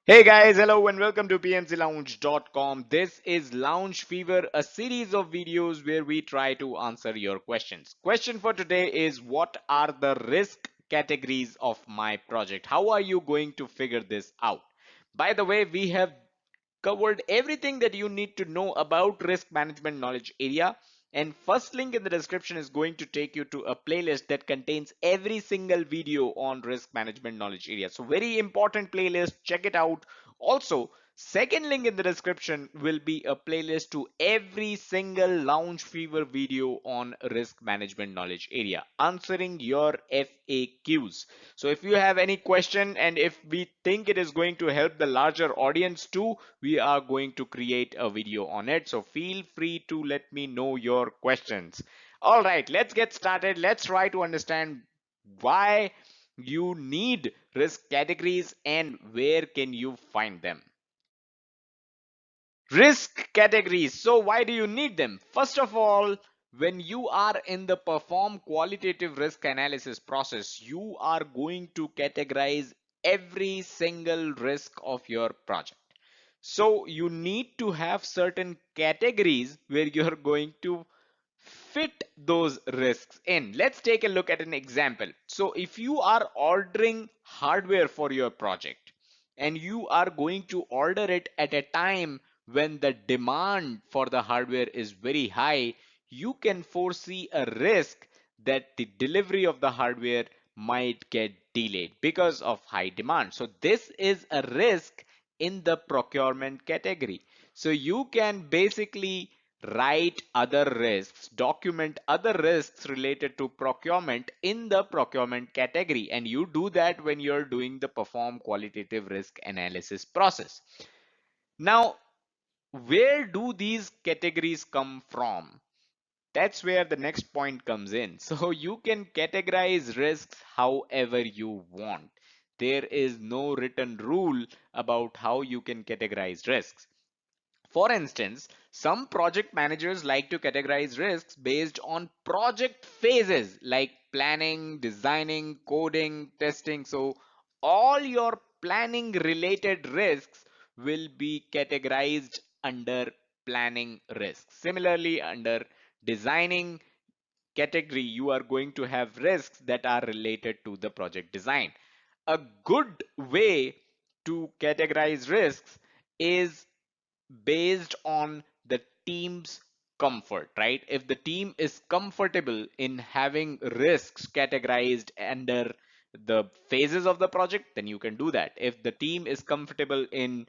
Hey guys, hello and welcome to pmclounge.com. This is Lounge Fever, a series of videos where we try to answer your questions. Question for today is, what are the risk categories of my project? How are you going to figure this out? By the way, we have covered everything that you need to know about risk management knowledge area, and first link in the description is going to take you to a playlist that contains every single video on risk management knowledge area. So very important playlist, check it out. Also, second link in the description will be a playlist to every single Lounge Fever video on risk management knowledge area, answering your FAQs. So if you have any question and if we think it is going to help the larger audience too, we are going to create a video on it. So feel free to let me know your questions. All right, let's get started. Let's try to understand why you need risk categories and where can you find them. Risk categories. So why do you need them? First of all, when you are in the perform qualitative risk analysis process, you are going to categorize every single risk of your project. So you need to have certain categories where you're going to fit those risks in. Let's take a look at an example. So if you are ordering hardware for your project and you are going to order it at a time when the demand for the hardware is very high, you can foresee a risk that the delivery of the hardware might get delayed because of high demand. So this is a risk in the procurement category. So you can basically write other risks, document other risks related to procurement in the procurement category. And you do that when you're doing the perform qualitative risk analysis process. Now, where do these categories come from? That's where the next point comes in. So you can categorize risks however you want. There is no written rule about how you can categorize risks. For instance, some project managers like to categorize risks based on project phases like planning, designing, coding, testing. So all your planning related risks will be categorized under planning risks. Similarly, under designing category, you are going to have risks that are related to the project design. A good way to categorize risks is based on the team's comfort, right? If the team is comfortable in having risks categorized under the phases of the project, then you can do that. If the team is comfortable in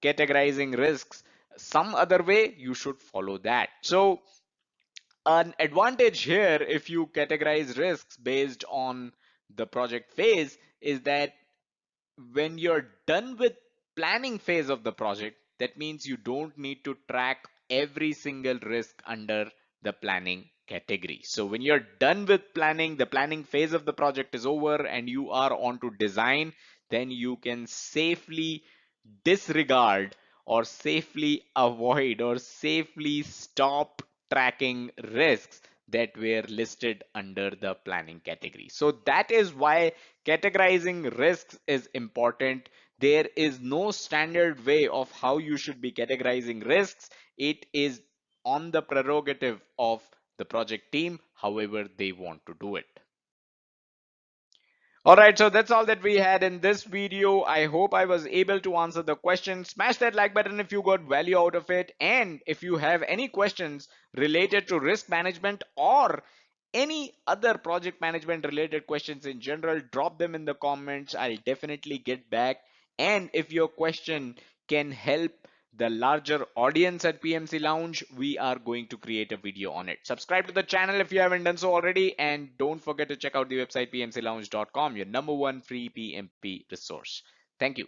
categorizing risks some other way, you should follow that. So an advantage here, if you categorize risks based on the project phase, is that when you're done with planning phase of the project, that means you don't need to track every single risk under the planning category. So when you're done with planning, the planning phase of the project is over and you are on to design, then you can safely disregard or safely avoid or safely stop tracking risks that were listed under the planning category. So that is why categorizing risks is important. There is no standard way of how you should be categorizing risks. It is on the prerogative of the project team, however they want to do it. All right, so that's all that we had in this video. I hope I was able to answer the question. Smash that like button if you got value out of it. And if you have any questions related to risk management or any other project management related questions in general, drop them in the comments. I'll definitely get back. And if your question can help the larger audience at PMC Lounge, we are going to create a video on it. Subscribe to the channel if you haven't done so already, and don't forget to check out the website pmclounge.com, your number one free PMP resource. Thank you.